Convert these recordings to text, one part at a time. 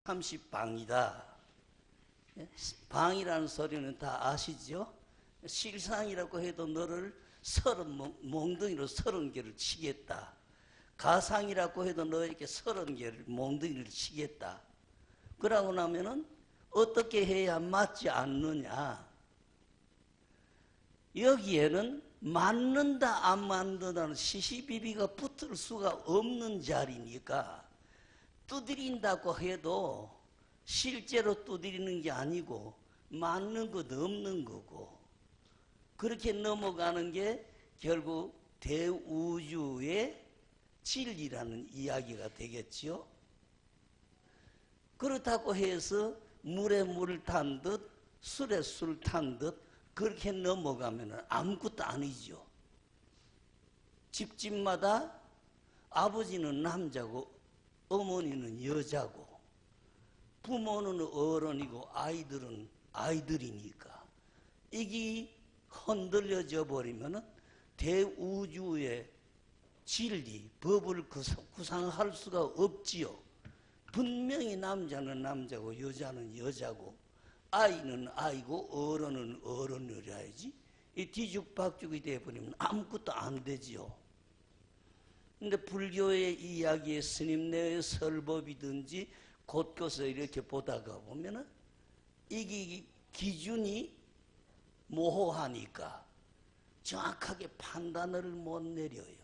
30방이다. 방이라는 소리는 다 아시죠? 실상이라고 해도 너를 몽둥이로 30개를 치겠다. 가상이라고 해도 너에게 30개를 몽둥이를 치겠다. 그러고 나면은 어떻게 해야 맞지 않느냐? 여기에는 맞는다 안 맞는다는 시시비비가 붙을 수가 없는 자리니까 두드린다고 해도 실제로 두드리는 게 아니고 맞는 것 없는 거고, 그렇게 넘어가는 게 결국 대우주의 진리라는 이야기가 되겠지요. 그렇다고 해서 물에 물을 탄 듯 술에 술 탄 듯 그렇게 넘어가면 아무것도 아니죠. 집집마다 아버지는 남자고 어머니는 여자고 부모는 어른이고 아이들은 아이들이니까 이게 흔들려져 버리면 대우주의 진리, 법을 구상할 수가 없지요. 분명히 남자는 남자고 여자는 여자고 아이는 아이고 어른은 어른이라야지. 이 뒤죽박죽이 되어버리면 아무것도 안 되지요. 근데 불교의 이야기의 스님네의 설법이든지 곳곳에 이렇게 보다가 보면은 이게 기준이 모호하니까 정확하게 판단을 못 내려요.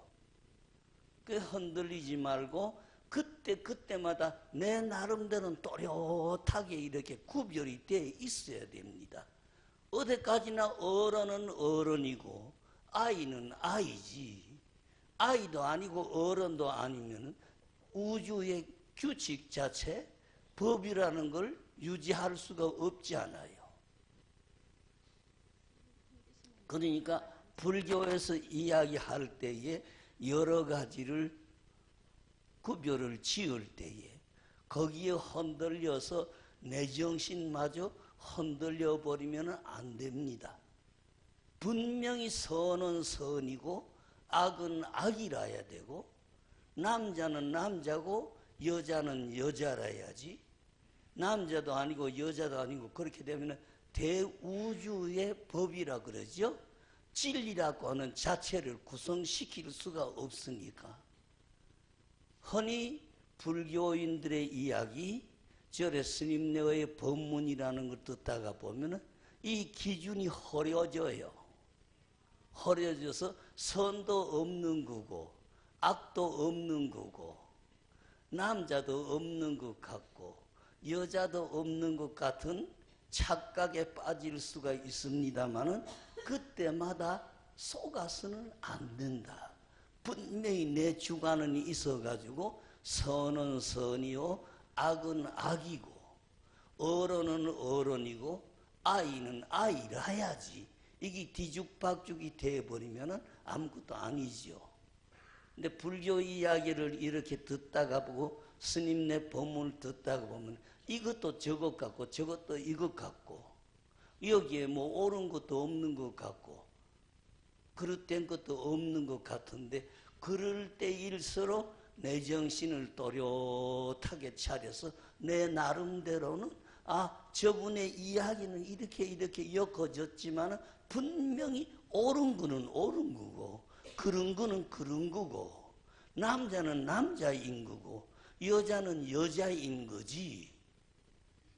그 흔들리지 말고 그때마다 내 나름대로는 또렷하게 이렇게 구별이 돼 있어야 됩니다. 어디까지나 어른은 어른이고 아이는 아이지. 아이도 아니고 어른도 아니면 우주의 규칙 자체, 법이라는 걸 유지할 수가 없지 않아요. 그러니까 불교에서 이야기할 때에 여러 가지를 구별을 지을 때에 거기에 흔들려서 내 정신마저 흔들려 버리면 안 됩니다. 분명히 선은 선이고 악은 악이라야 되고 남자는 남자고 여자는 여자라야지. 남자도 아니고 여자도 아니고 그렇게 되면 대우주의 법이라 그러죠. 진리라고 하는 자체를 구성시킬 수가 없으니까. 흔히 불교인들의 이야기, 절의 스님네의 법문이라는 걸 듣다가 보면 이 기준이 흐려져요. 흐려져서 선도 없는 거고 악도 없는 거고 남자도 없는 것 같고 여자도 없는 것 같은 착각에 빠질 수가 있습니다마는 그때마다 속아서는 안 된다. 분명히 내 주관은 있어가지고 선은 선이요 악은 악이고 어른은 어른이고 아이는 아이라야지. 이게 뒤죽박죽이 돼버리면 아무것도 아니죠. 근데 불교 이야기를 이렇게 듣다가 보고 스님네 법문을 듣다가 보면 이것도 저것 같고 저것도 이것 같고 여기에 뭐 옳은 것도 없는 것 같고 그릇된 것도 없는 것 같은데 그럴 때일수록 내 정신을 또렷하게 차려서 내 나름대로는 저분의 이야기는 이렇게 엮어졌지만 분명히 옳은 거는 옳은 거고 그런 거는 그런 거고 남자는 남자인 거고 여자는 여자인 거지.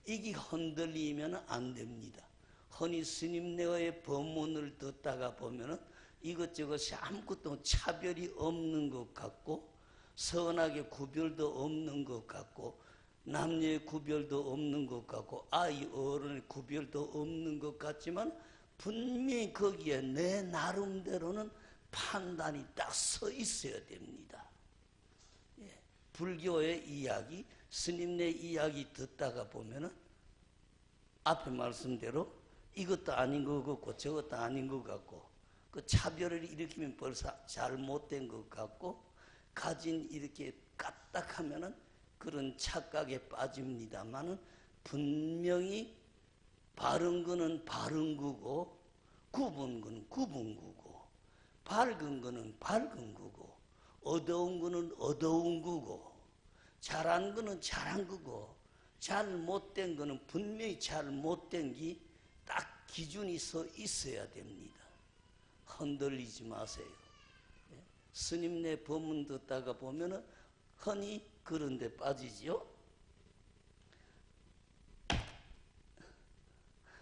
이게 흔들리면 안 됩니다. 흔히 스님네의 법문을 듣다가 보면은 이것저것이 아무것도 차별이 없는 것 같고 선악의 구별도 없는 것 같고 남녀의 구별도 없는 것 같고 아이 어른의 구별도 없는 것 같지만 분명히 거기에 내 나름대로는 판단이 딱 서 있어야 됩니다. 불교의 이야기, 스님네 이야기 듣다가 보면은 앞에 말씀대로 이것도 아닌 것 같고 저것도 아닌 것 같고 그 차별을 일으키면 벌써 잘못된 것 같고 가진 이렇게 까딱하면은 그런 착각에 빠집니다만은 분명히 바른 거는 바른 거고 굽은 거는 굽은 거고 밝은 거는 밝은 거고 어두운 거는 어두운 거고 잘한 거는 잘한 거고 잘못된 거는 분명히 잘못된 게 딱 기준이 서 있어야 됩니다. 흔들리지 마세요. 스님네 법문 듣다가 보면은 흔히 그런 데 빠지지요.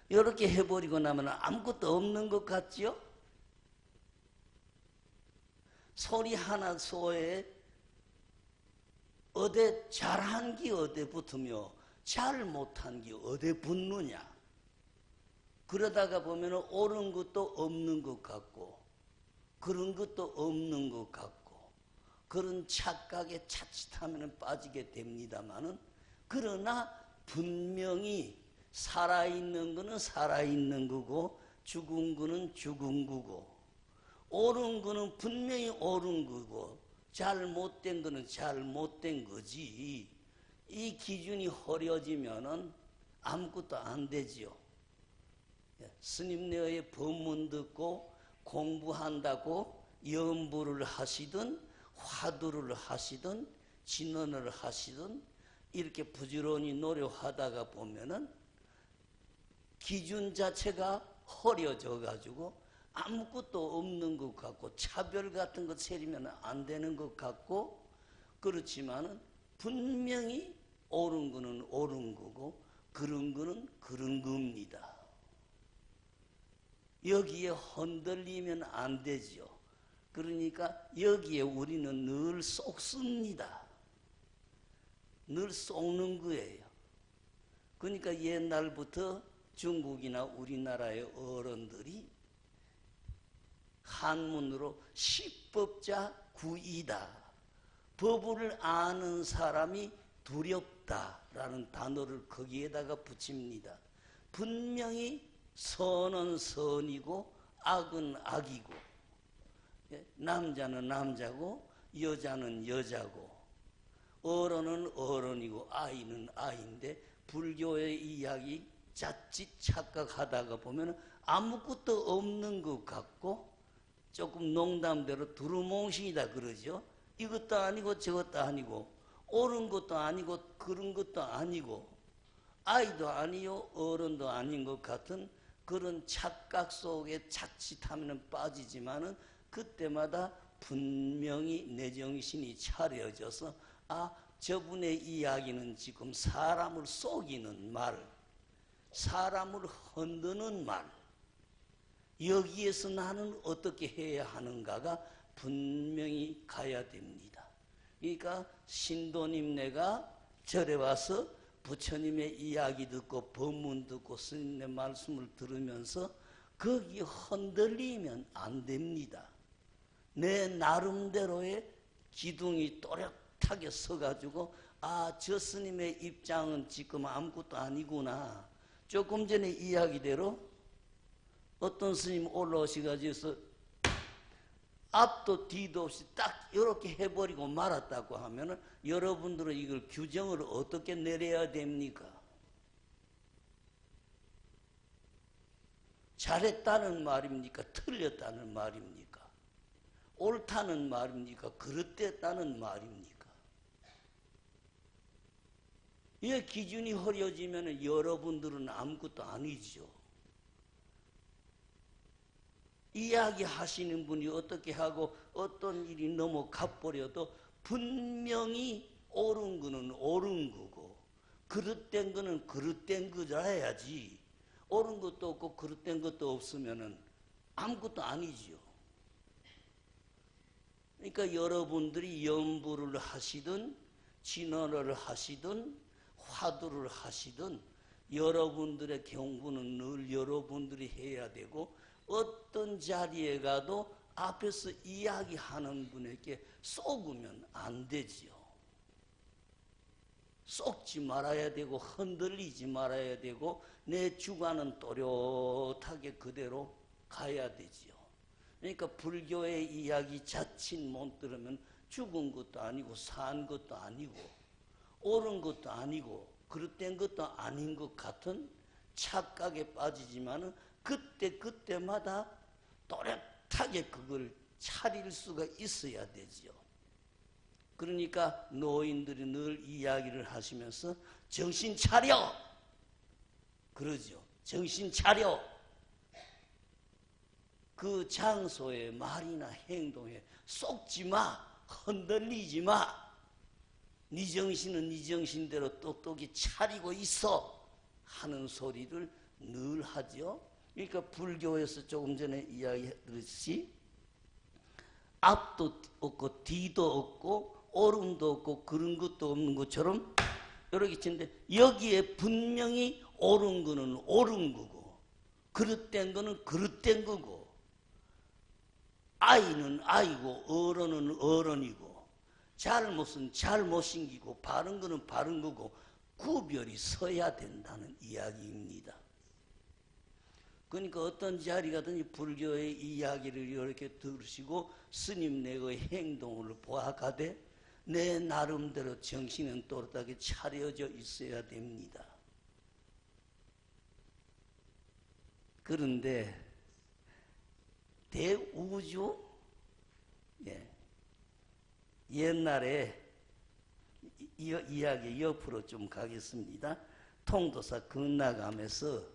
이렇게 해버리고 나면 아무것도 없는 것 같지요? 소리 하나 소에 어디 잘한 게 어디 붙으며 잘 못한 게 어디 붙느냐. 그러다가 보면 옳은 것도 없는 것 같고 그런 것도 없는 것 같고 그런 착각에 자칫하면 빠지게 됩니다마는, 그러나 분명히 살아있는 거는 살아있는 거고 죽은 거는 죽은 거고 옳은 거는 분명히 옳은 거고 잘못된 거는 잘못된 거지. 이 기준이 흐려지면은 아무것도 안 되지요. 스님네의 법문 듣고 공부한다고 염불을 하시든 화두를 하시든 진언을 하시든 이렇게 부지런히 노력하다가 보면은 기준 자체가 흐려져 가지고 아무것도 없는 것 같고 차별 같은 거 세리면 안 되는 것 같고, 그렇지만은 분명히 옳은 거는 옳은 거고 그런 거는 그런 겁니다. 여기에 흔들리면 안 되죠. 그러니까 여기에 우리는 늘 쏙습니다. 늘 쏙는 거예요. 그러니까 옛날부터 중국이나 우리나라의 어른들이 한문으로 십법자 구이다, 법을 아는 사람이 두렵다라는 단어를 거기에다가 붙입니다. 분명히 선은 선이고 악은 악이고 남자는 남자고 여자는 여자고 어른은 어른이고 아이는 아이인데, 불교의 이야기 자칫 착각하다가 보면 아무것도 없는 것 같고 조금 농담대로 두루뭉실이다 그러죠. 이것도 아니고 저것도 아니고 옳은 것도 아니고 그런 것도 아니고 아이도 아니요 어른도 아닌 것 같은 그런 착각 속에 자칫하면 빠지지만은 그때마다 분명히 내 정신이 차려져서 저분의 이야기는 지금 사람을 속이는 말, 사람을 흔드는 말, 여기에서 나는 어떻게 해야 하는가가 분명히 가야 됩니다. 그러니까 신도님네가 절에 와서 부처님의 이야기 듣고 법문 듣고 스님의 말씀을 들으면서 거기 흔들리면 안 됩니다. 내 나름대로의 기둥이 또렷하게 서가지고 저 스님의 입장은 지금 아무것도 아니구나. 조금 전에 이야기대로 어떤 스님 올라오시가지고 앞도 뒤도 없이 딱 이렇게 해버리고 말았다고 하면은 여러분들은 이걸 규정을 어떻게 내려야 됩니까? 잘했다는 말입니까? 틀렸다는 말입니까? 옳다는 말입니까? 그릇됐다는 말입니까? 이 기준이 흐려지면 여러분들은 아무것도 아니죠. 이야기 하시는 분이 어떻게 하고 어떤 일이 넘어가 버려도 분명히 옳은 거는 옳은 거고 그릇된 거는 그릇된 거라야지. 옳은 것도 없고 그릇된 것도 없으면은 아무것도 아니지요. 그러니까 여러분들이 염불을 하시든 진언을 하시든 화두를 하시든 여러분들의 경부는 늘 여러분들이 해야 되고, 어떤 자리에 가도 앞에서 이야기하는 분에게 쏘으면 안 되지요. 쏙지 말아야 되고 흔들리지 말아야 되고 내 주관은 또렷하게 그대로 가야 되지요. 그러니까 불교의 이야기 자칫 못 들으면 죽은 것도 아니고 산 것도 아니고 옳은 것도 아니고 그릇된 것도 아닌 것 같은 착각에 빠지지만은 그때마다 또렷하게 그걸 차릴 수가 있어야 되지요. 그러니까 노인들이 늘 이야기를 하시면서 정신 차려! 그러죠. 정신 차려! 그 장소에 말이나 행동에 속지 마! 흔들리지 마! 네 정신은 네 정신대로 똑똑히 차리고 있어! 하는 소리를 늘 하죠. 그러니까 불교에서 조금 전에 이야기했듯이 앞도 없고 뒤도 없고 오름도 없고 그런 것도 없는 것처럼 이렇게 치는데 여기에 분명히 옳은 거는 옳은 거고 그릇된 거는 그릇된 거고 아이는 아이고 어른은 어른이고 잘못은 잘못인 기고 바른 거는 바른 거고 구별이 서야 된다는 이야기입니다. 그러니까 어떤 자리가든지 불교의 이야기를 이렇게 들으시고 스님네의 행동을 보아가되 내 나름대로 정신은 또렷하게 차려져 있어야 됩니다. 그런데 대우주 옛날에 이야기 옆으로 좀 가겠습니다. 통도사 건너가면서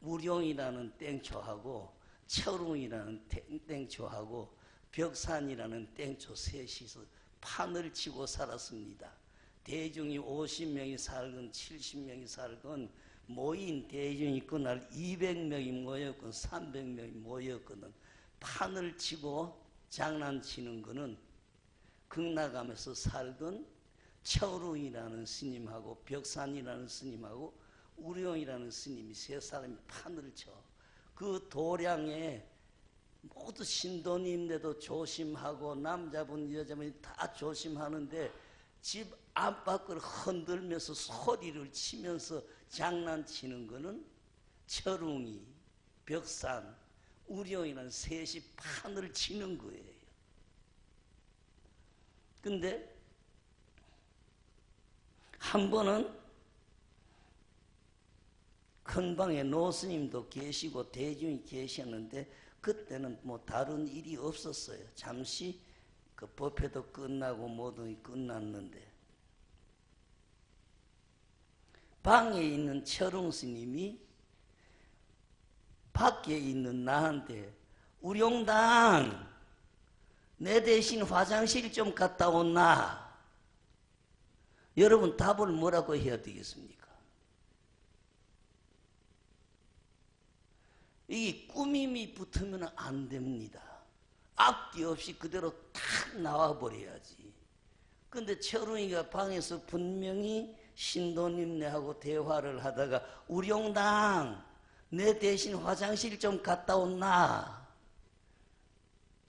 우룡이라는 땡초하고 철웅이라는 땡초하고 벽산이라는 땡초 셋이서 판을 치고 살았습니다. 대중이 50명이 살건 70명이 살건 모인 대중이 그날 200명이 모였건 300명이 모였거든 판을 치고 장난치는 거는 극락암에서 살던 철웅이라는 스님하고 벽산이라는 스님하고 우룡이라는 스님이 세 사람이 판을 쳐. 그 도량에 모두 신도님들도 조심하고 남자분 여자분이 다 조심하는데 집 안팎을 흔들면서 소리를 치면서 장난치는 거는 철웅이, 벽산, 우룡이라는 셋이 판을 치는 거예요. 근데 한 번은 큰 방에 노스님도 계시고 대중이 계셨는데 그때는 뭐 다른 일이 없었어요. 잠시 그 법회도 끝나고 모든 끝났는데 방에 있는 철웅 스님이 밖에 있는 나한테 우룡당 내 대신 화장실 좀 갔다 온나? 여러분 답을 뭐라고 해야 되겠습니까? 이 꾸밈이 붙으면 안 됩니다. 앞뒤 없이 그대로 탁 나와버려야지. 근데 철웅이가 방에서 분명히 신도님네하고 대화를 하다가 우룡당 내 대신 화장실 좀 갔다 온나?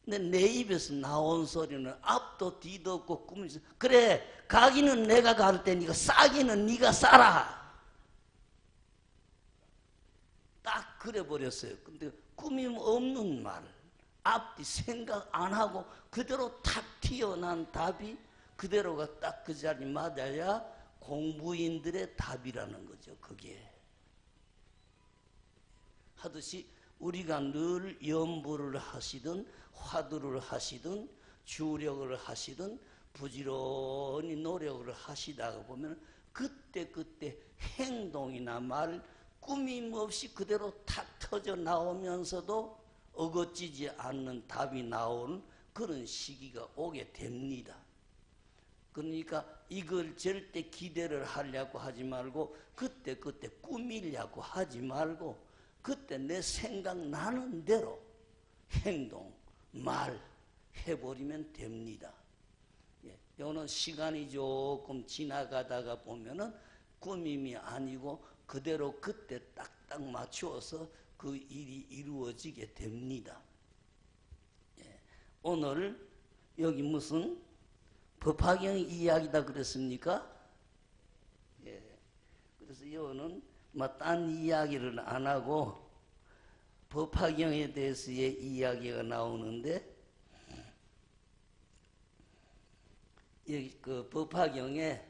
근데 내 입에서 나온 소리는 앞도 뒤도 없고 꾸미면서 그래 가기는 내가 갈 테니까 싸기는 네가 싸라. 딱 그래 버렸어요. 근데 꾸밈 없는 말 앞뒤 생각 안 하고 그대로 탁 튀어난 답이 그대로가 딱 그 자리 맞아야 공부인들의 답이라는 거죠. 그게 하듯이 우리가 늘 연부를 하시든 화두를 하시든 주력을 하시든 부지런히 노력을 하시다가 보면 그때 행동이나 말 꾸밈 없이 그대로 탁 터져 나오면서도 어거지지 않는 답이 나오는 그런 시기가 오게 됩니다. 그러니까 이걸 절대 기대를 하려고 하지 말고 그때 꾸미려고 하지 말고 그때 내 생각나는 대로 행동, 말 해버리면 됩니다. 이거는 시간이 조금 지나가다가 보면은 꾸밈이 아니고 그대로 그때 딱딱 맞추어서 그 일이 이루어지게 됩니다. 오늘 여기 무슨 법화경 이야기다 그랬습니까? 그래서 이거는 딴 이야기를 안 하고 법화경에 대해서의 이야기가 나오는데 여기 그 법화경에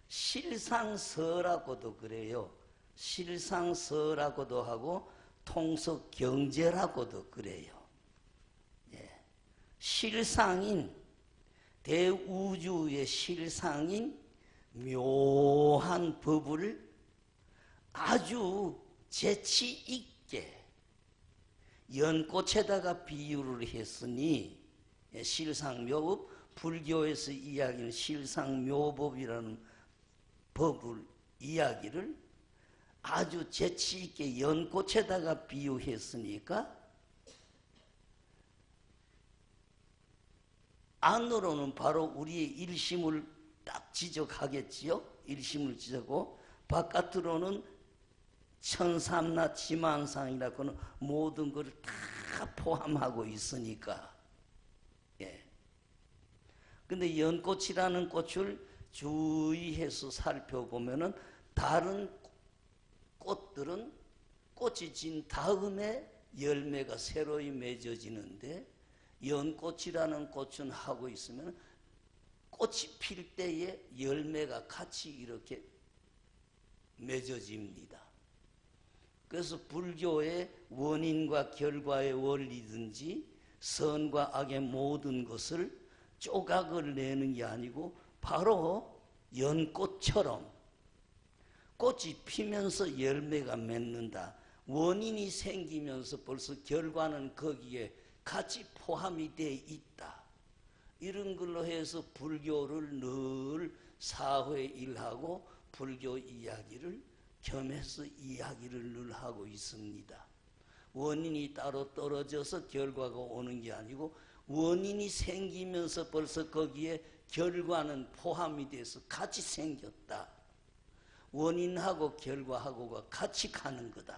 실상서라고도 그래요. 실상서라고도 하고 통속경제라고도 그래요. 실상인 대우주의 실상인 묘한 법을 아주 재치 있게 연꽃에다가 비유를 했으니 실상묘법, 불교에서 이야기하는 실상묘법이라는 법을 이야기를 아주 재치 있게 연꽃에다가 비유했으니까 안으로는 바로 우리의 일심을 딱 지적하겠지요. 일심을 지적하고 바깥으로는 천삼나 지만상이라고는 모든 것을 다 포함하고 있으니까. 예. 근데 연꽃이라는 꽃을 주의해서 살펴보면은 다른 꽃들은 꽃이 진 다음에 열매가 새로이 맺어지는데 연꽃이라는 꽃은 하고 있으면 꽃이 필 때에 열매가 같이 이렇게 맺어집니다. 그래서 불교의 원인과 결과의 원리든지 선과 악의 모든 것을 조각을 내는 게 아니고 바로 연꽃처럼 꽃이 피면서 열매가 맺는다. 원인이 생기면서 벌써 결과는 거기에 같이 포함이 되어 있다. 이런 걸로 해서 불교를 늘 사회 일하고 불교 이야기를 겸해서 이야기를 늘 하고 있습니다. 원인이 따로 떨어져서 결과가 오는 게 아니고 원인이 생기면서 벌써 거기에 결과는 포함이 돼서 같이 생겼다. 원인하고 결과하고가 같이 가는 거다.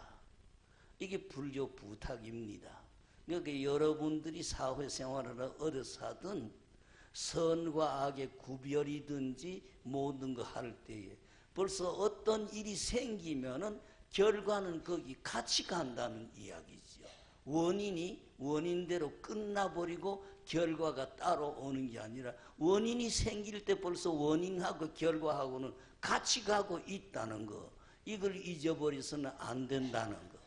이게 불교 부탁입니다. 그러니까 여러분들이 사회생활을 어려서 하든 선과 악의 구별이든지 모든 거 할 때에 벌써 어떤 일이 생기면은 결과는 거기 같이 간다는 이야기죠. 원인이 원인대로 끝나버리고 결과가 따로 오는 게 아니라 원인이 생길 때 벌써 원인하고 결과하고는 같이 가고 있다는 거. 이걸 잊어버려서는 안 된다는 거.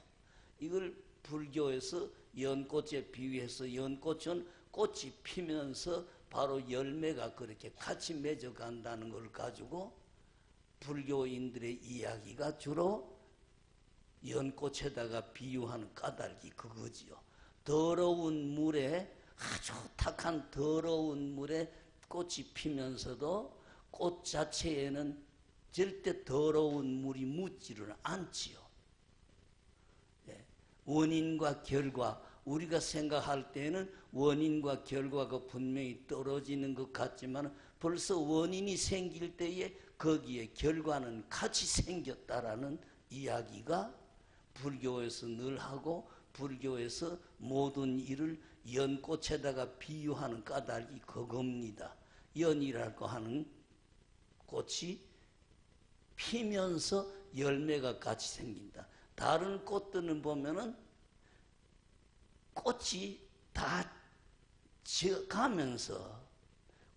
이걸 불교에서 연꽃에 비유해서 연꽃은 꽃이 피면서 바로 열매가 그렇게 같이 맺어간다는 걸 가지고 불교인들의 이야기가 주로 연꽃에다가 비유하는 까닭이 그거지요. 더러운 물에 아주 탁한 더러운 물에 꽃이 피면서도 꽃 자체에는 절대 더러운 물이 묻지를 않지요. 예. 원인과 결과 우리가 생각할 때는 원인과 결과가 분명히 떨어지는 것 같지만 벌써 원인이 생길 때에 거기에 결과는 같이 생겼다라는 이야기가 불교에서 늘 하고 불교에서 모든 일을 연꽃에다가 비유하는 까닭이 그겁니다. 연이라고 하는 꽃이 피면서 열매가 같이 생긴다. 다른 꽃들은 보면은 꽃이 다 지어가면서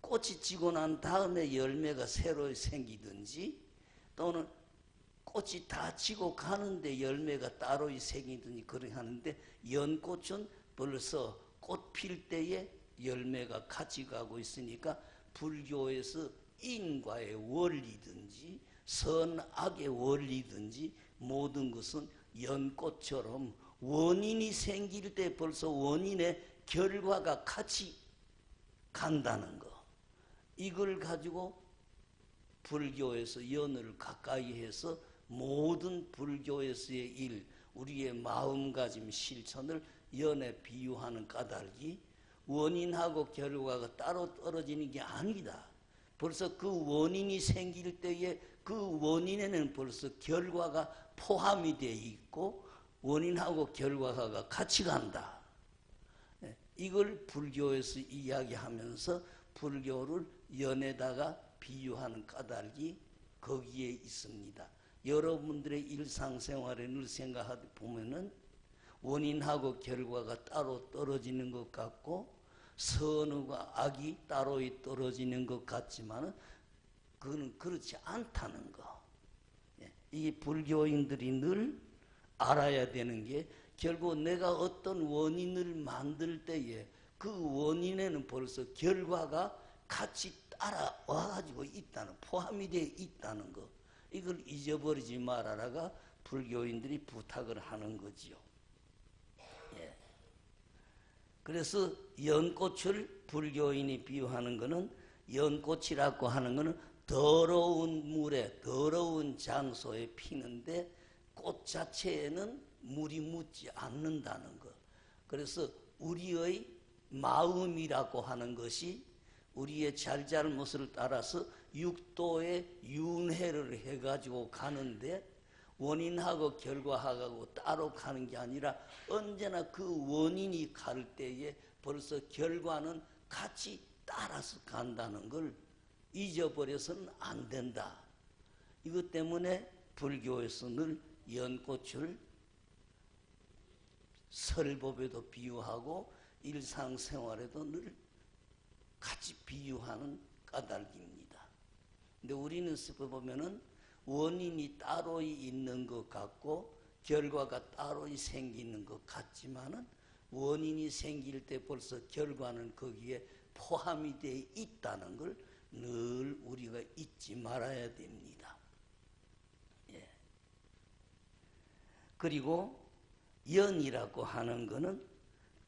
꽃이 지고 난 다음에 열매가 새로 생기든지 또는 꽃이 다 지고 가는데 열매가 따로 생기든지 그렇게 하는데 연꽃은 벌써 꽃 필 때에 열매가 같이 가고 있으니까 불교에서 인과의 원리든지 선악의 원리든지 모든 것은 연꽃처럼 원인이 생길 때 벌써 원인의 결과가 같이 간다는 거. 이걸 가지고 불교에서 연을 가까이 해서 모든 불교에서의 일, 우리의 마음가짐 실천을 연에 비유하는 까닭이 원인하고 결과가 따로 떨어지는 게 아니다. 벌써 그 원인이 생길 때에 그 원인에는 벌써 결과가 포함이 되어 있고 원인하고 결과가 같이 간다. 이걸 불교에서 이야기하면서 불교를 연에다가 비유하는 까닭이 거기에 있습니다. 여러분들의 일상생활에 늘 생각하다 보면은 원인하고 결과가 따로 떨어지는 것 같고 선과 악이 따로 떨어지는 것 같지만 그거는 그렇지 않다는 거. 이 불교인들이 늘 알아야 되는 게 결국 내가 어떤 원인을 만들 때에 그 원인에는 벌써 결과가 같이 따라와가지고 있다는, 포함이 되어 있다는 거, 이걸 잊어버리지 말아라가 불교인들이 부탁을 하는 거지요. 예. 그래서 연꽃을 불교인이 비유하는 것은, 연꽃이라고 하는 것은 더러운 물에, 더러운 장소에 피는데 꽃 자체에는 물이 묻지 않는다는 것. 그래서 우리의 마음이라고 하는 것이 우리의 잘잘못을 따라서 육도에 윤회를 해가지고 가는데, 원인하고 결과하고 따로 가는 게 아니라 언제나 그 원인이 갈 때에 벌써 결과는 같이 따라서 간다는 걸 잊어버려서는 안 된다. 이것 때문에 불교에서 늘 연꽃을 설법에도 비유하고 일상생활에도 늘 같이 비유하는 까닭입니다. 근데 우리는 보면은 원인이 따로 있는 것 같고 결과가 따로 생기는 것 같지만은, 원인이 생길 때 벌써 결과는 거기에 포함이 되어 있다는 걸 늘 우리가 잊지 말아야 됩니다. 예. 그리고 연이라고 하는 것은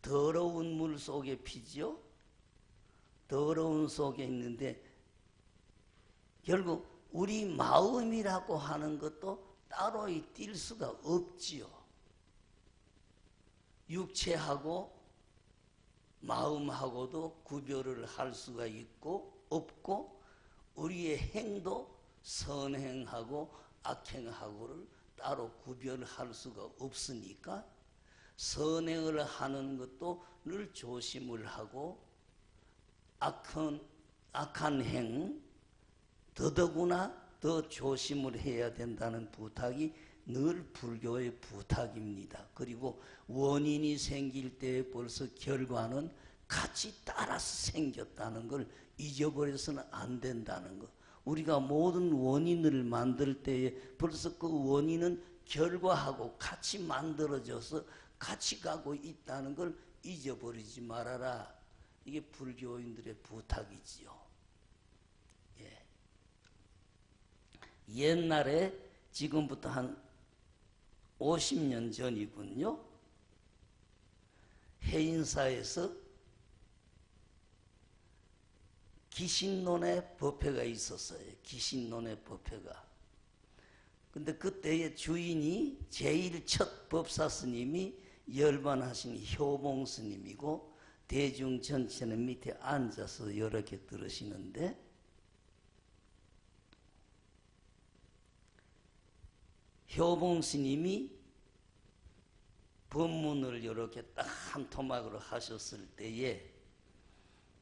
더러운 물 속에 피지요. 더러운 속에 있는데 결국 우리 마음이라고 하는 것도 따로 뛸 수가 없지요. 육체하고 마음하고도 구별을 할 수가 있고 없고, 우리의 행도 선행하고 악행하고를 따로 구별할 수가 없으니까 선행을 하는 것도 늘 조심을 하고, 악한 행 더더구나 더 조심을 해야 된다는 부탁이 늘 불교의 부탁입니다. 그리고 원인이 생길 때 벌써 결과는 같이 따라서 생겼다는 걸 잊어버려서는 안 된다는 것. 우리가 모든 원인을 만들 때에 벌써 그 원인은 결과하고 같이 만들어져서 같이 가고 있다는 걸 잊어버리지 말아라. 이게 불교인들의 부탁이지요. 예. 옛날에, 지금부터 한 50년 전이군요. 해인사에서 기신론의 법회가 있었어요. 기신론의 법회가. 근데 그때의 주인이 제일 첫 법사 스님이 열반하신 효봉 스님이고, 대중 전체는 밑에 앉아서 이렇게 들으시는데, 효봉 스님이 법문을 이렇게 딱 한 토막으로 하셨을 때에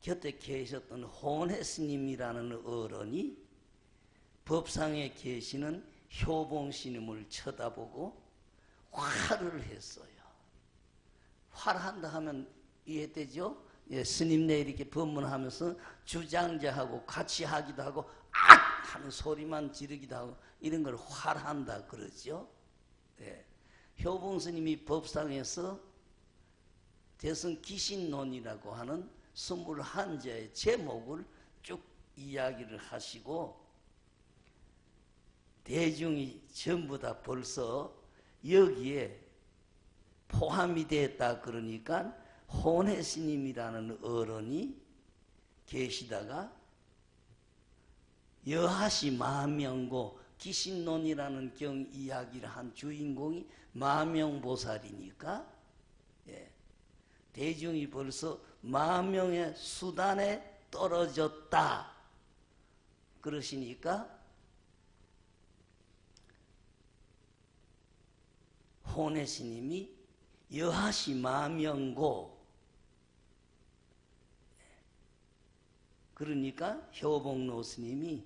곁에 계셨던 혼해 스님이라는 어른이 법상에 계시는 효봉 스님을 쳐다보고 화를 했어요. 화한다 하면 이해되죠? 예, 스님네 이렇게 법문하면서 주장자하고 같이 하기도 하고 악! 하는 소리만 지르기도 하고 이런 걸 화한다 그러죠. 예. 효봉 스님이 법상에서 대선 기신론이라고 하는 21자의 제목을 쭉 이야기를 하시고, 대중이 전부 다 벌써 여기에 포함이 됐다 그러니까 혼해 스님이라는 어른이 계시다가 여하시 마명고, 기신론이라는 경 이야기를 한 주인공이 마명보살이니까, 예, 대중이 벌써 마명의 수단에 떨어졌다 그러시니까 혼해 스님이 여하시 마명고, 그러니까 효봉로 스님이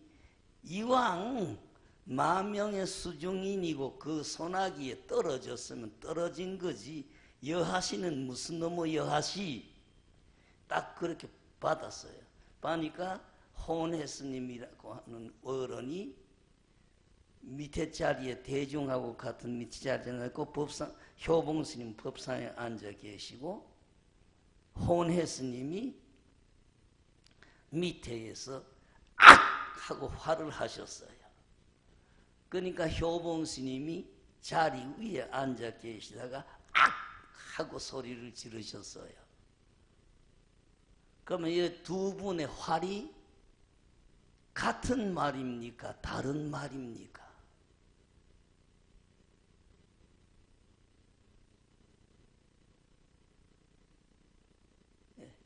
이왕 마명의 수중인이고 그 소나기에 떨어졌으면 떨어진 거지, 여하시는 무슨 놈의 여하시, 딱 그렇게 받았어요. 보니까 혼해 스님이라고 하는 어른이 밑에 자리에, 대중하고 같은 밑에 자리에 앉고 법상, 효봉 스님 법상에 앉아 계시고, 혼해 스님이 밑에에서 악! 하고 화를 하셨어요. 그러니까 효봉 스님이 자리 위에 앉아 계시다가 악! 하고 소리를 지르셨어요. 그러면 이 두 분의 활이 같은 말입니까? 다른 말입니까?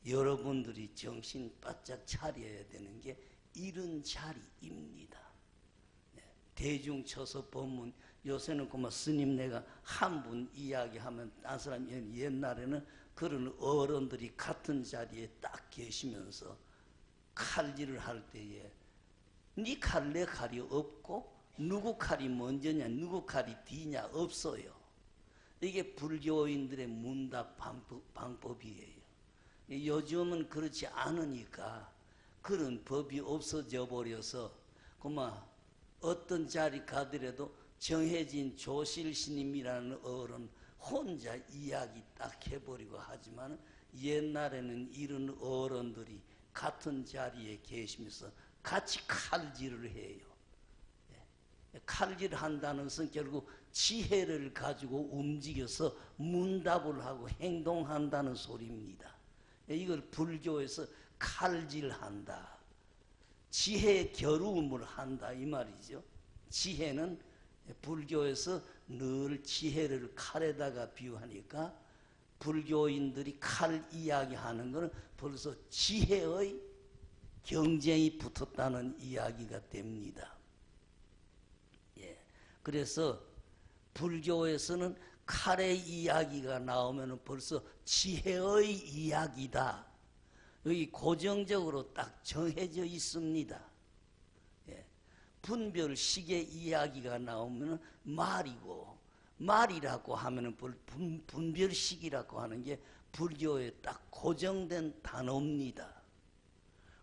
여러분들이 정신 바짝 차려야 되는 게 이런 자리입니다. 대중 쳐서 법문, 요새는 그만 스님네가 한 분 이야기하면 딴 사람이, 옛날에는 그런 어른들이 같은 자리에 딱 계시면서 칼질을 할 때에 네 칼 내 칼이 없고 누구 칼이 먼저냐 누구 칼이 뒤냐 없어요. 이게 불교인들의 문답 방법이에요. 요즘은 그렇지 않으니까 그런 법이 없어져 버려서 그만 어떤 자리 가더라도 정해진 조실 스님이라는 어른 혼자 이야기 딱 해버리고 하지만 옛날에는 이런 어른들이 같은 자리에 계시면서 같이 칼질을 해요. 칼질한다는 것은 결국 지혜를 가지고 움직여서 문답을 하고 행동한다는 소리입니다. 이걸 불교에서 칼질한다, 지혜 겨루음을 한다 이 말이죠. 지혜는 불교에서 늘 지혜를 칼에다가 비유하니까 불교인들이 칼 이야기하는 것은 벌써 지혜의 경쟁이 붙었다는 이야기가 됩니다. 그래서 불교에서는 칼의 이야기가 나오면 벌써 지혜의 이야기다. 여기 고정적으로 딱 정해져 있습니다. 분별식의 이야기가 나오면 말이고, 말이라고 하면 분별식이라고 하는 게 불교에 딱 고정된 단어입니다.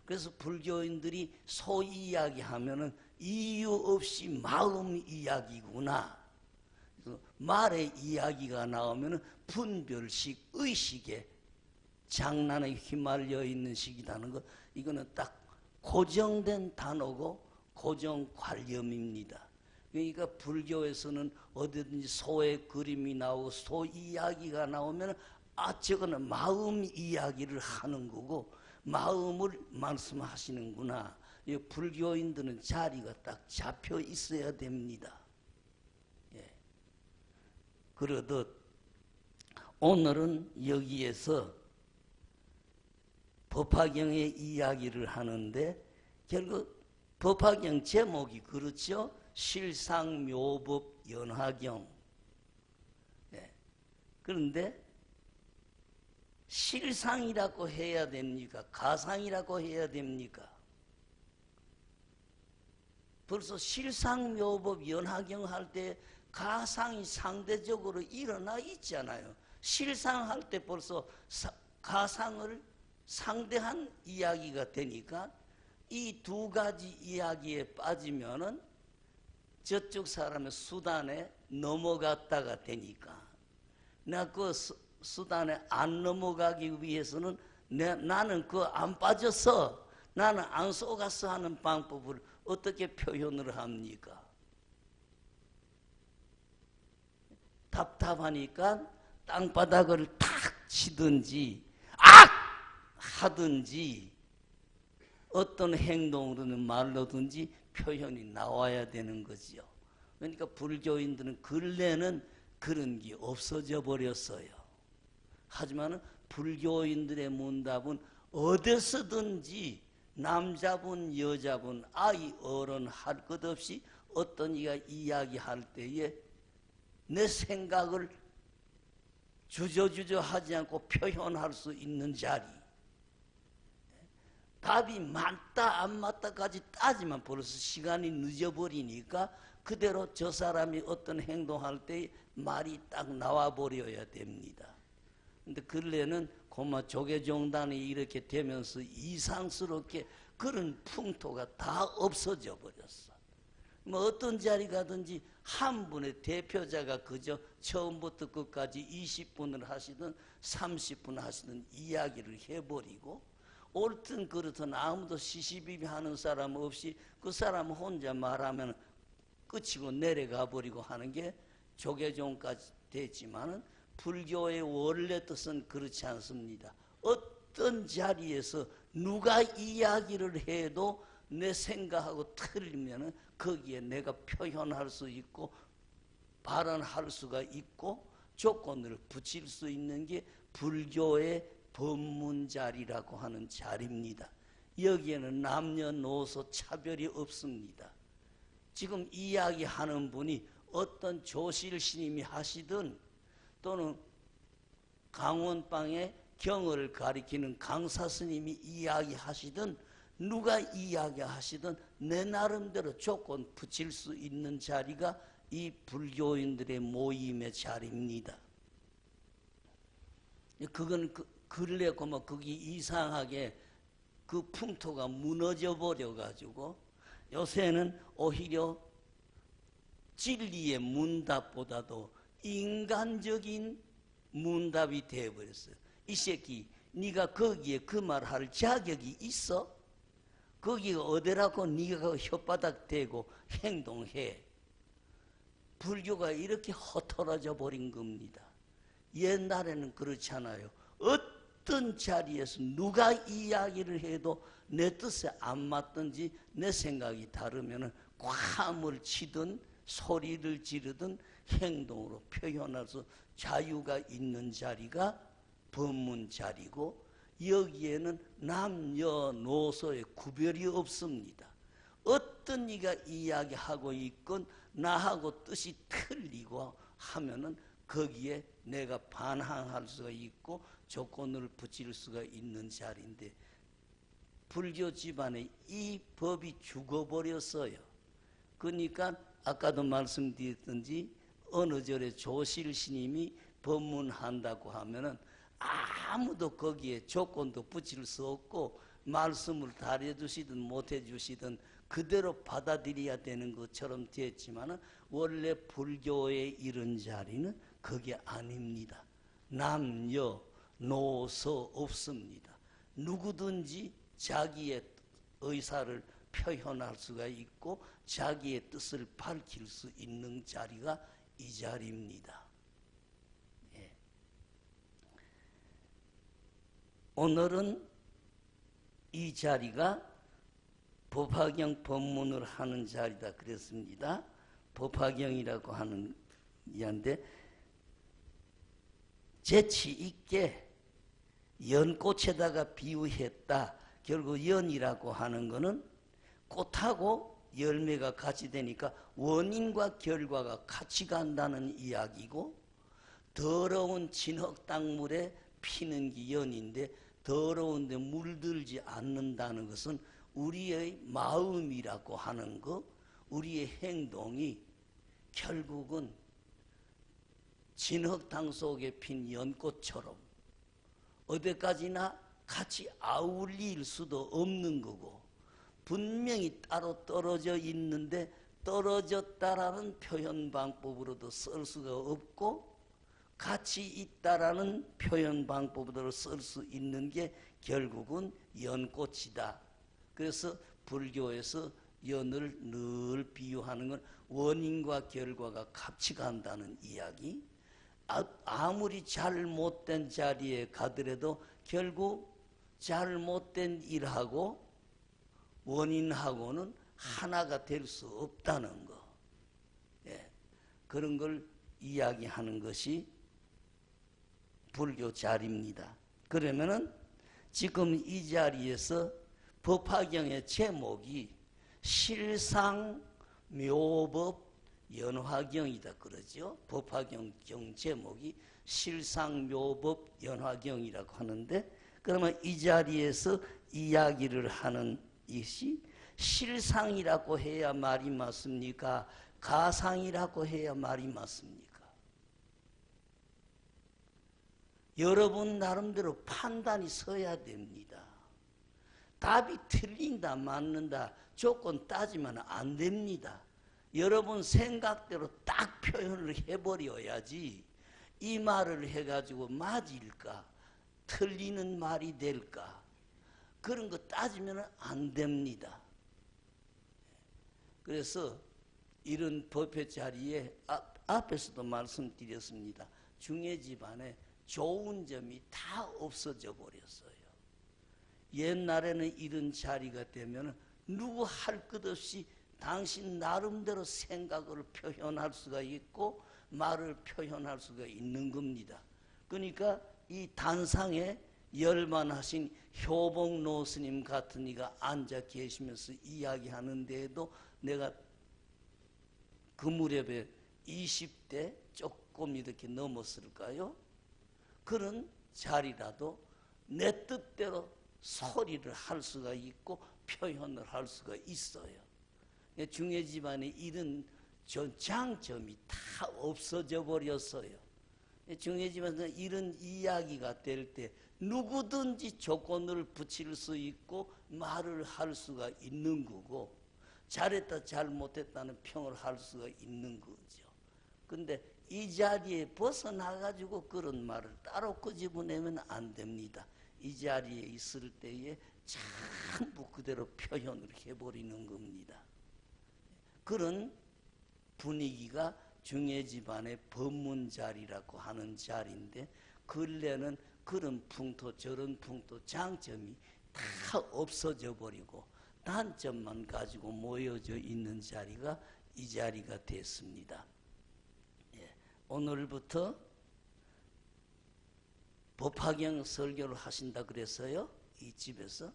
그래서 불교인들이 소위 이야기하면 이유 없이 마음 이야기구나. 말의 이야기가 나오면 분별식, 의식에 장난에 휘말려 있는 식이라는 것, 이거는 딱 고정된 단어고 고정 관념입니다. 그러니까 불교에서는 어디든지 소의 그림이 나오고 소 이야기가 나오면 저거는 마음 이야기를 하는 거고 마음을 말씀하시는구나. 불교인들은 자리가 딱 잡혀 있어야 됩니다. 그러듯 오늘은 여기에서 법화경의 이야기를 하는데 결국 법화경 제목이 그렇죠. 실상묘법연화경. 그런데 실상이라고 해야 됩니까? 가상이라고 해야 됩니까? 벌써 실상묘법연화경 할 때 가상이 상대적으로 일어나 있잖아요. 실상할 때 벌써 가상을 상대한 이야기가 되니까 이 두 가지 이야기에 빠지면은 저쪽 사람의 수단에 넘어갔다가 되니까 내가 그 수단에 안 넘어가기 위해서는 나는 그 안 빠져서 나는 안 속았어 하는 방법을 어떻게 표현을 합니까? 답답하니까 땅바닥을 탁 치든지 악! 하든지 어떤 행동으로는 말로든지 표현이 나와야 되는 거지요. 그러니까 불교인들은 근래는 그런 게 없어져 버렸어요. 하지만 불교인들의 문답은 어디서든지 남자분 여자분 아이 어른 할 것 없이 어떤 이가 이야기할 때에 내 생각을 주저주저 하지 않고 표현할 수 있는 자리, 답이 맞다 안 맞다까지 따지만 벌써 시간이 늦어버리니까 그대로 저 사람이 어떤 행동할 때 말이 딱 나와버려야 됩니다. 근데 근래는 고마 조계종단이 이렇게 되면서 이상스럽게 그런 풍토가 다 없어져 버렸어. 뭐 어떤 자리 가든지 한 분의 대표자가 그저 처음부터 끝까지 20분을 하시든 30분 하시든 이야기를 해버리고 옳든 그렇든 아무도 시시비비하는 사람 없이 그 사람 혼자 말하면 끝이고 내려가 버리고 하는 게 조계종까지 됐지만은 불교의 원래 뜻은 그렇지 않습니다. 어떤 자리에서 누가 이야기를 해도 내 생각하고 틀리면은 거기에 내가 표현할 수 있고 발언할 수가 있고 조건을 붙일 수 있는 게 불교의 법문자리라고 하는 자리입니다. 여기에는 남녀노소 차별이 없습니다. 지금 이야기하는 분이 어떤 조실 스님이 하시든 또는 강원방에 경을 가리키는 강사 스님이 이야기하시든 누가 이야기하시든 내 나름대로 조건 붙일 수 있는 자리가 이 불교인들의 모임의 자리입니다. 그건 근래 뭐 그게 이상하게 그 풍토가 무너져 버려 가지고 요새는 오히려 진리의 문답보다도 인간적인 문답이 되어버렸어요. 이 새끼 네가 거기에 그 말 할 자격이 있어? 거기가 어디라고 네가 혓바닥 대고 행동해? 불교가 이렇게 허털어져 버린 겁니다. 옛날에는 그렇잖아요. 어떤 자리에서 누가 이야기를 해도 내 뜻에 안 맞든지 내 생각이 다르면 괌을 치든 소리를 지르든 행동으로 표현해서 자유가 있는 자리가 법문 자리고 여기에는 남녀노소의 구별이 없습니다. 어떤 이가 이야기하고 있건 나하고 뜻이 틀리고 하면은 거기에 내가 반항할 수가 있고 조건을 붙일 수가 있는 자리인데 불교 집안에 이 법이 죽어버렸어요. 그러니까 아까도 말씀드렸던지 어느 절에 조실 스님이 법문한다고 하면은 아무도 거기에 조건도 붙일 수 없고 말씀을 잘해주시든 못해주시든 그대로 받아들여야 되는 것처럼 됐지만은 원래 불교의 이런 자리는 그게 아닙니다. 남녀 노소 없습니다. 누구든지 자기의 의사를 표현할 수가 있고 자기의 뜻을 밝힐 수 있는 자리가 이 자리입니다. 예. 오늘은 이 자리가 법화경 법문을 하는 자리다 그랬습니다. 법화경이라고 하는 이한데 재치 있게 연꽃에다가 비유했다. 결국 연이라고 하는 것은 꽃하고 열매가 같이 되니까 원인과 결과가 같이 간다는 이야기고 더러운 진흙탕물에 피는 게 연인데 더러운데 물들지 않는다는 것은 우리의 마음이라고 하는 것, 우리의 행동이 결국은 진흙탕 속에 핀 연꽃처럼 어디까지나 같이 아울릴 수도 없는 거고 분명히 따로 떨어져 있는데 떨어졌다라는 표현 방법으로도 쓸 수가 없고 같이 있다라는 표현 방법으로 쓸 수 있는 게 결국은 연꽃이다. 그래서 불교에서 연을 늘 비유하는 건 원인과 결과가 같이 간다는 이야기. 아무리 잘못된 자리에 가더라도 결국 잘못된 일하고 원인하고는 하나가 될 수 없다는 거. 예. 그런 걸 이야기하는 것이 불교 자리입니다. 그러면은 지금 이 자리에서 법화경의 제목이 실상묘법 연화경이다 그러죠. 법화경 제목이 실상묘법 연화경이라고 하는데 그러면 이 자리에서 이야기를 하는 것이 실상이라고 해야 말이 맞습니까? 가상이라고 해야 말이 맞습니까? 여러분 나름대로 판단이 서야 됩니다. 답이 틀린다 맞는다 조건 따지면 안 됩니다. 여러분 생각대로 딱 표현을 해버려야지 이 말을 해가지고 맞을까? 틀리는 말이 될까? 그런 거 따지면 안 됩니다. 그래서 이런 법회 자리에 앞에서도 말씀드렸습니다. 중해 집안에 좋은 점이 다 없어져 버렸어요. 옛날에는 이런 자리가 되면 누구 할 것 없이 당신 나름대로 생각을 표현할 수가 있고 말을 표현할 수가 있는 겁니다. 그러니까 이 단상에 열반하신 효봉노 스님 같은 이가 앉아 계시면서 이야기하는데도 내가 그 무렵에 20대 조금 이렇게 넘었을까요? 그런 자리라도 내 뜻대로 소리를 할 수가 있고 표현을 할 수가 있어요. 중해 집안에 이런 장점이 다 없어져 버렸어요. 중해 집안에서 이런 이야기가 될 때 누구든지 조건을 붙일 수 있고 말을 할 수가 있는 거고 잘했다 잘못했다는 평을 할 수가 있는 거죠. 근데 이 자리에 벗어나가지고 그런 말을 따로 끄집어내면 안 됩니다. 이 자리에 있을 때에 전부 그대로 표현을 해버리는 겁니다. 그런 분위기가 중해 집안의 법문 자리라고 하는 자리인데 근래는 그런 풍토 저런 풍토 장점이 다 없어져 버리고 단점만 가지고 모여져 있는 자리가 이 자리가 됐습니다. 예, 오늘부터 법화경 설교를 하신다 그랬어요. 이 집에서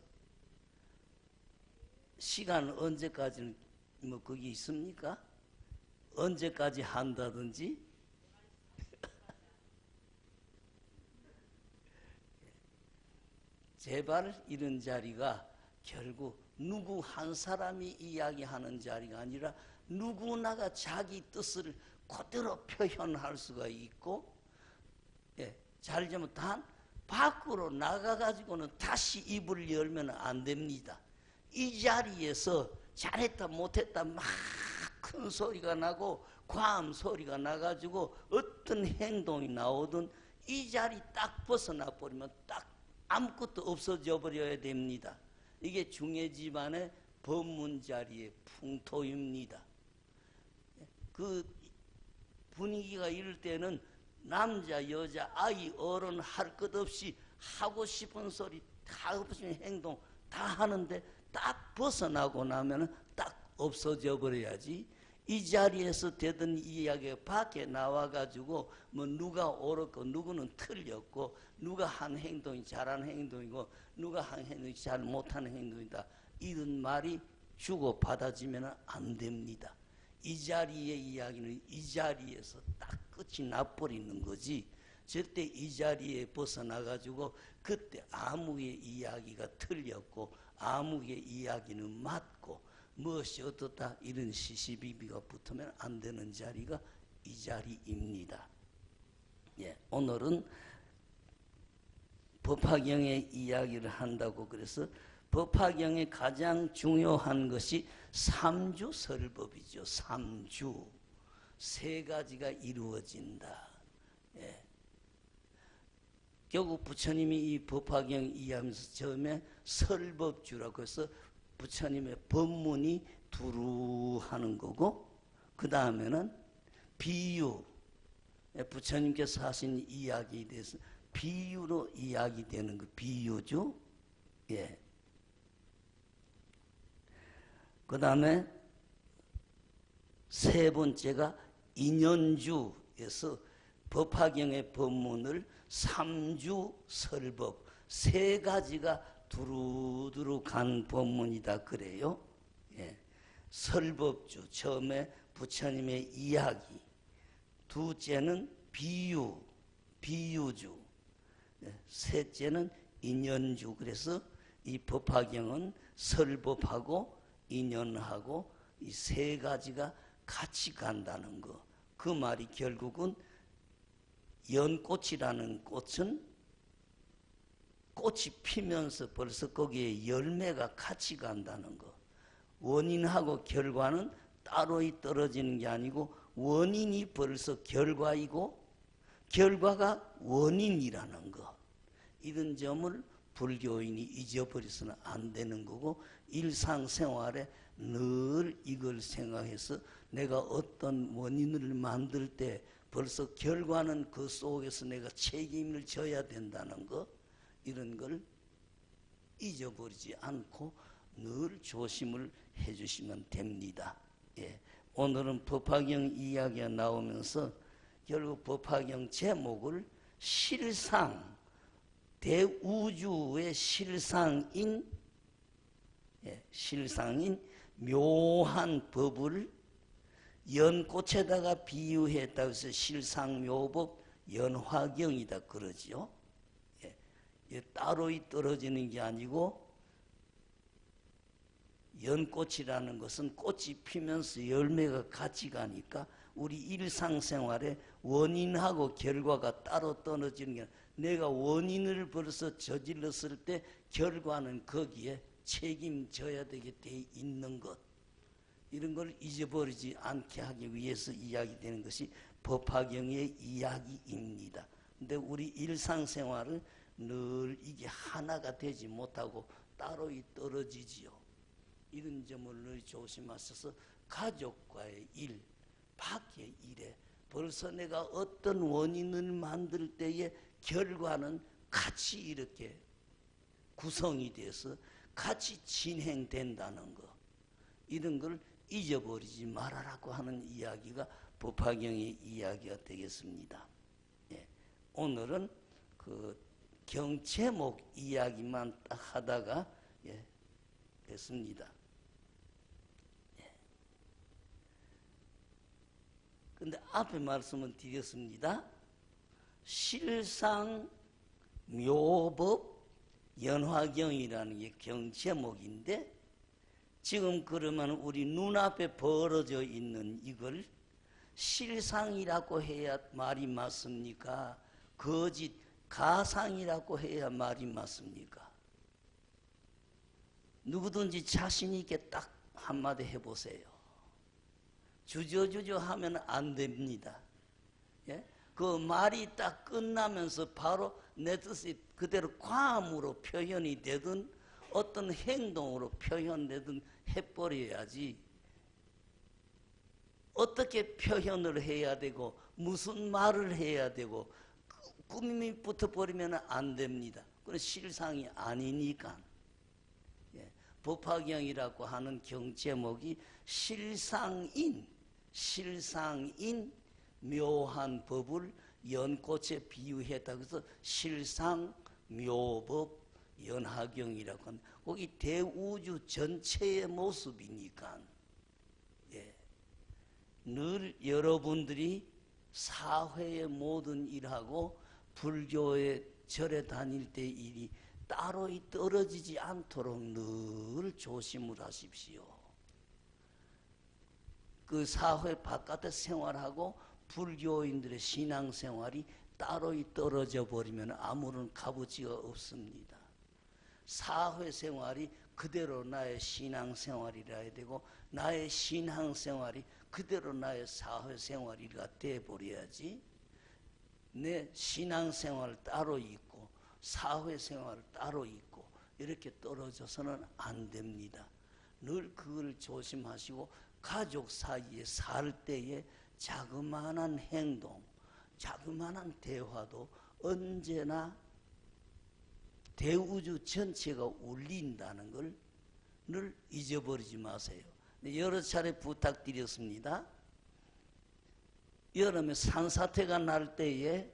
시간 언제까지는 뭐 거기 있습니까? 언제까지 한다든지 제발 이런 자리가 결국 누구 한 사람이 이야기하는 자리가 아니라 누구나가 자기 뜻을 그대로 표현할 수가 있고 예, 잘되면 단 밖으로 나가가지고는 다시 입을 열면 안 됩니다. 이 자리에서 잘했다 못했다 막 큰 소리가 나고 과음 소리가 나가지고 어떤 행동이 나오든 이 자리 딱 벗어나 버리면 딱 아무것도 없어져 버려야 됩니다. 이게 중해 집안의 법문 자리의 풍토입니다. 그 분위기가 이럴 때는 남자 여자 아이 어른 할 것 없이 하고 싶은 소리 하고 싶은 행동 다 하는데 딱 벗어나고 나면 딱 없어져 버려야지. 이 자리에서 되던 이야기가 밖에 나와가지고 뭐 누가 옳았고 누구는 틀렸고 누가 한 행동이 잘한 행동이고 누가 한 행동이 잘 못하는 행동이다 이런 말이 주고 받아지면 안 됩니다. 이 자리의 이야기는 이 자리에서 딱 끝이 나버리는 거지 절대 이 자리에 벗어나가지고 그때 아무의 이야기가 틀렸고 아무의 이야기는 맞고 무엇이 어떻다 이런 시시비비가 붙으면 안 되는 자리가 이 자리입니다. 예, 오늘은 법화경의 이야기를 한다고 그래서 법화경의 가장 중요한 것이 삼주설법이죠. 삼주 세 가지가 이루어진다. 예. 결국 부처님이 이 법화경 이해하면서 처음에 설법주라고 해서 부처님의 법문이 두루 하는 거고 그 다음에는 비유 부처님께서 하신 이야기에 대해서 비유로 이야기되는 그 비유죠. 예. 그 다음에 세 번째가 인연주에서 법화경의 법문을 삼주 설법 세 가지가 두루두루 간 법문이다 그래요. 예. 설법주 처음에 부처님의 이야기 둘째는 비유주 예. 셋째는 인연주 그래서 이 법화경은 설법하고 인연하고 이 세 가지가 같이 간다는 거. 그 말이 결국은 연꽃이라는 꽃은 꽃이 피면서 벌써 거기에 열매가 같이 간다는 거. 원인하고 결과는 따로 떨어지는 게 아니고 원인이 벌써 결과이고 결과가 원인이라는 거. 이런 점을 불교인이 잊어버려서는 안 되는 거고, 일상생활에 늘 이걸 생각해서 내가 어떤 원인을 만들 때 벌써 결과는 그 속에서 내가 책임을 져야 된다는 거, 이런 걸 잊어버리지 않고 늘 조심을 해주시면 됩니다. 예. 오늘은 법화경 이야기가 나오면서 결국 법화경 제목을 실상, 대우주의 실상인, 실상인 묘한 법을 연꽃에다가 비유했다고 해서 실상묘법 연화경이다 그러지요. 따로 떨어지는 게 아니고, 연꽃이라는 것은 꽃이 피면서 열매가 같이 가니까 우리 일상생활에 원인하고 결과가 따로 떨어지는 게 아니라, 내가 원인을 벌써 저질렀을 때 결과는 거기에 책임져야 되게 돼 있는 것, 이런 걸 잊어버리지 않게 하기 위해서 이야기되는 것이 법화경의 이야기입니다. 근데 우리 일상생활은 늘 이게 하나가 되지 못하고 따로 떨어지지요. 이런 점을 늘 조심하셔서 가족과의 일, 밖의 일에 벌써 내가 어떤 원인을 만들 때의 결과는 같이 이렇게 구성이 돼서 같이 진행된다는 것, 이런 걸 잊어버리지 말아라고 하는 이야기가 법화경의 이야기가 되겠습니다. 예. 오늘은 그 경제목 이야기만 딱 하다가 됐습니다. 근데 앞에 말씀은 드렸습니다. 실상 묘법 연화경이라는 게 경제목인데, 지금 그러면 우리 눈앞에 벌어져 있는 이걸 실상이라고 해야 말이 맞습니까? 거짓, 가상이라고 해야 말이 맞습니까? 누구든지 자신 있게 딱 한마디 해보세요. 주저주저 하면 안 됩니다. 예? 그 말이 딱 끝나면서 바로 내 뜻이 그대로 과음으로 표현이 되든 어떤 행동으로 표현되든 해버려야지, 어떻게 표현을 해야 되고 무슨 말을 해야 되고 꾸밈이 붙어버리면 안 됩니다. 그건 실상이 아니니까. 법화경이라고 하는 경제목이 실상인 묘한 법을 연꽃에 비유했다고 해서 실상묘법 연화경이라고 합니다. 거기 대우주 전체의 모습이니까. 늘 여러분들이 사회의 모든 일하고 불교의 절에 다닐 때 일이 따로 떨어지지 않도록 늘 조심을 하십시오. 그 사회 바깥의 생활하고 불교인들의 신앙생활이 따로 떨어져 버리면 아무런 값어치가 없습니다. 사회생활이 그대로 나의 신앙생활이라 해야 되고, 나의 신앙생활이 그대로 나의 사회생활이가 돼버려야지, 내 신앙생활 따로 있고 사회생활 따로 있고 이렇게 떨어져서는 안 됩니다. 늘 그걸 조심하시고, 가족 사이에 살 때에 자그마한 행동, 자그마한 대화도 언제나 대우주 전체가 울린다는 걸 늘 잊어버리지 마세요. 여러 차례 부탁드렸습니다. 여름에 산사태가 날 때에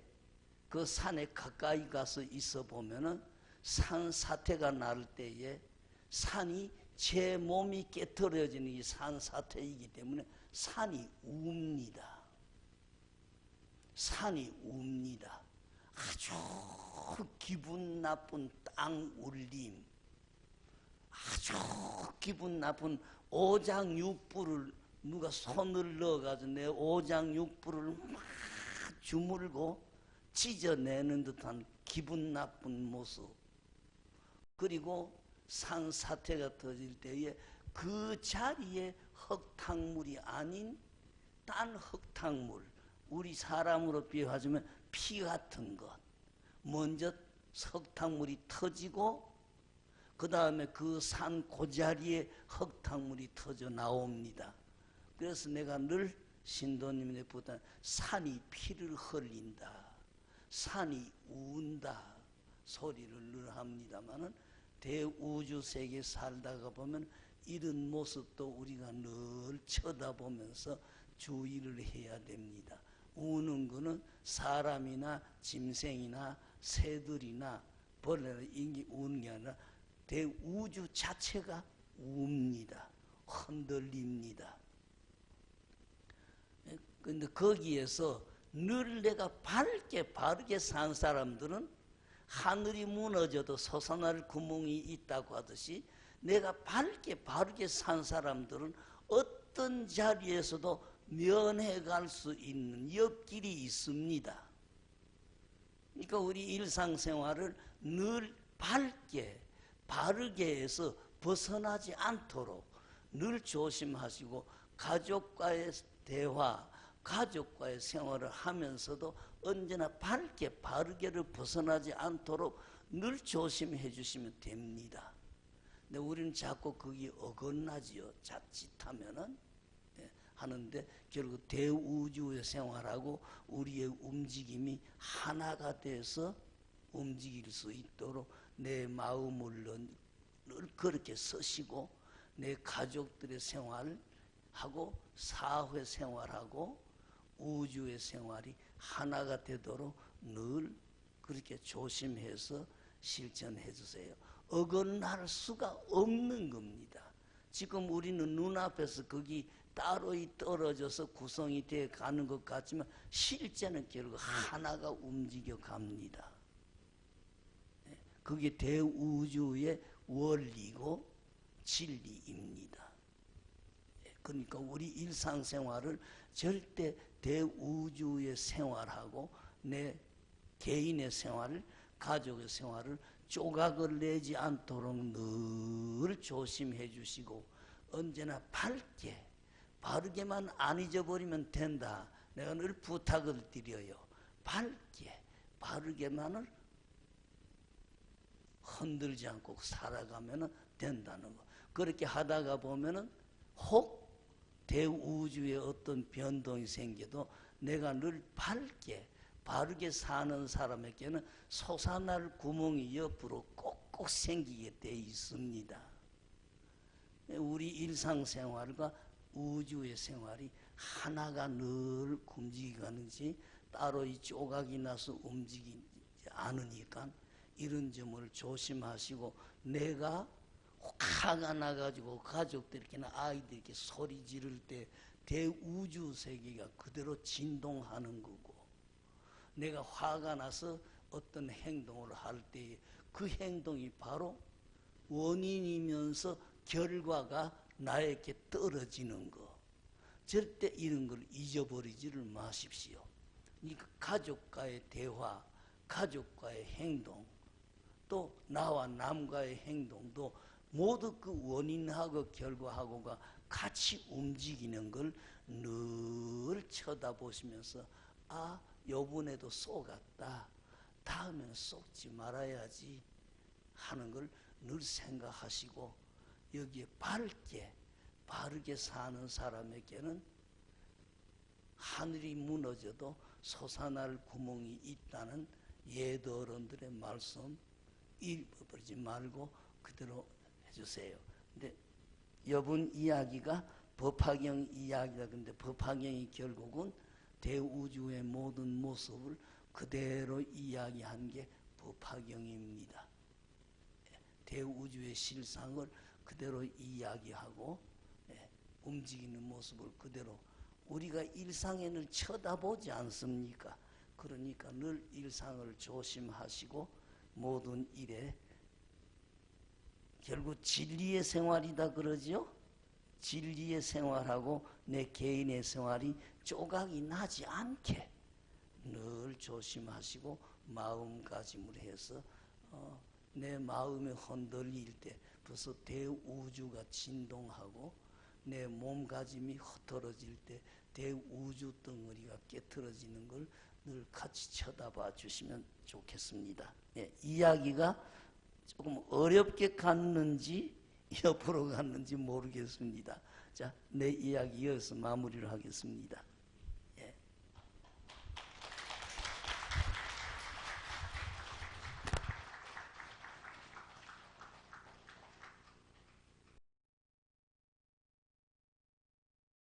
그 산에 가까이 가서 있어 보면은 산사태가 날 때에 산이 제 몸이 깨트려지는 이 산사태이기 때문에 산이 웁니다. 산이 웁니다. 아주 기분 나쁜 땅 울림, 아주 기분 나쁜 오장육부를 누가 손을 넣어가지고 내 오장육부를 막 주물고 찢어내는 듯한 기분 나쁜 모습, 그리고 산사태가 터질 때에 그 자리에 흙탕물이 아닌 딴 흙탕물, 우리 사람으로 비유하자면 피 같은 것 먼저 석탄물이 터지고 그 다음에 그 산 고자리에 흙탕물이 터져 나옵니다. 그래서 내가 늘 신도님에 보다 산이 피를 흘린다, 산이 운다 소리를 늘 합니다마는 대우주 세계에 살다가 보면 이런 모습도 우리가 늘 쳐다보면서 주의를 해야 됩니다. 우는 거는 사람이나 짐승이나 새들이나 벌레나 인기 우는 게 아니라 대우주 자체가 웁니다. 흔들립니다. 근데 거기에서 늘 내가 밝게 바르게 산 사람들은 하늘이 무너져도 솟아날 구멍이 있다고 하듯이 내가 밝게 바르게 산 사람들은 어떤 자리에서도 면해갈 수 있는 옆길이 있습니다. 그러니까 우리 일상생활을 늘 밝게 바르게 해서 벗어나지 않도록 늘 조심하시고 가족과의 대화, 가족과의 생활을 하면서도 언제나 밝게 바르게를 벗어나지 않도록 늘 조심해 주시면 됩니다. 근데 우리는 자꾸 그게 어긋나지요. 자칫하면은 하는데 결국 대우주의 생활하고 우리의 움직임이 하나가 돼서 움직일 수 있도록 내 마음을 늘 그렇게 쓰시고 내 가족들의 생활하고 사회 생활하고 우주의 생활이 하나가 되도록 늘 그렇게 조심해서 실천해 주세요. 어긋날 수가 없는 겁니다. 지금 우리는 눈앞에서 거기 따로 떨어져서 구성이 되어 가는 것 같지만 실제는 결국 하나가 움직여 갑니다. 그게 대우주의 원리고 진리입니다. 그러니까 우리 일상생활을 절대 대우주의 생활하고 내 개인의 생활을, 가족의 생활을 조각을 내지 않도록 늘 조심해 주시고 언제나 밝게 바르게만 안 잊어버리면 된다. 내가 늘 부탁을 드려요. 밝게 바르게만을 흔들지 않고 살아가면 된다는 거. 그렇게 하다가 보면은 혹 대우주의 어떤 변동이 생겨도 내가 늘 밝게 바르게 사는 사람에게는 솟아날 구멍이 옆으로 꼭꼭 생기게 돼 있습니다. 우리 일상생활과 우주의 생활이 하나가 늘 움직이는지 따로 이 조각이 나서 움직이지 않으니까 이런 점을 조심하시고 내가 화가 나가지고 가족들에게나 아이들에게 소리 지를 때 대우주 세계가 그대로 진동하는 거고 내가 화가 나서 어떤 행동을 할 때 그 행동이 바로 원인이면서 결과가 나에게 떨어지는 거. 절대 이런 걸 잊어버리지를 마십시오. 그러니까 가족과의 대화, 가족과의 행동, 또 나와 남과의 행동도 모두 그 원인하고 결과하고가 같이 움직이는 걸 늘 쳐다보시면서 아, 요번에도 속았다. 다음에는 속지 말아야지 하는 걸 늘 생각하시고 여기에 밝게 바르게 사는 사람에게는 하늘이 무너져도 솟아날 구멍이 있다는 예도 어른들의 말씀 잃어버리지 말고 그대로 해주세요. 근데 이번 이야기가 법화경 이야기다. 근데 법화경이 결국은 대우주의 모든 모습을 그대로 이야기한 게 법화경입니다. 대우주의 실상을 그대로 이야기하고 움직이는 모습을 그대로 우리가 일상에는 쳐다보지 않습니까? 그러니까 늘 일상을 조심하시고 모든 일에 결국 진리의 생활이다 그러죠? 진리의 생활하고 내 개인의 생활이 조각이 나지 않게 늘 조심하시고 마음가짐을 해서 내 마음이 흔들릴 때 벌써 대우주가 진동하고 내 몸가짐이 흩어져질 때 대우주 덩어리가 깨트러지는 걸 늘 같이 쳐다봐 주시면 좋겠습니다. 예, 이야기가 조금 어렵게 갔는지 옆으로 갔는지 모르겠습니다. 자, 내 이야기 이어서 마무리를 하겠습니다.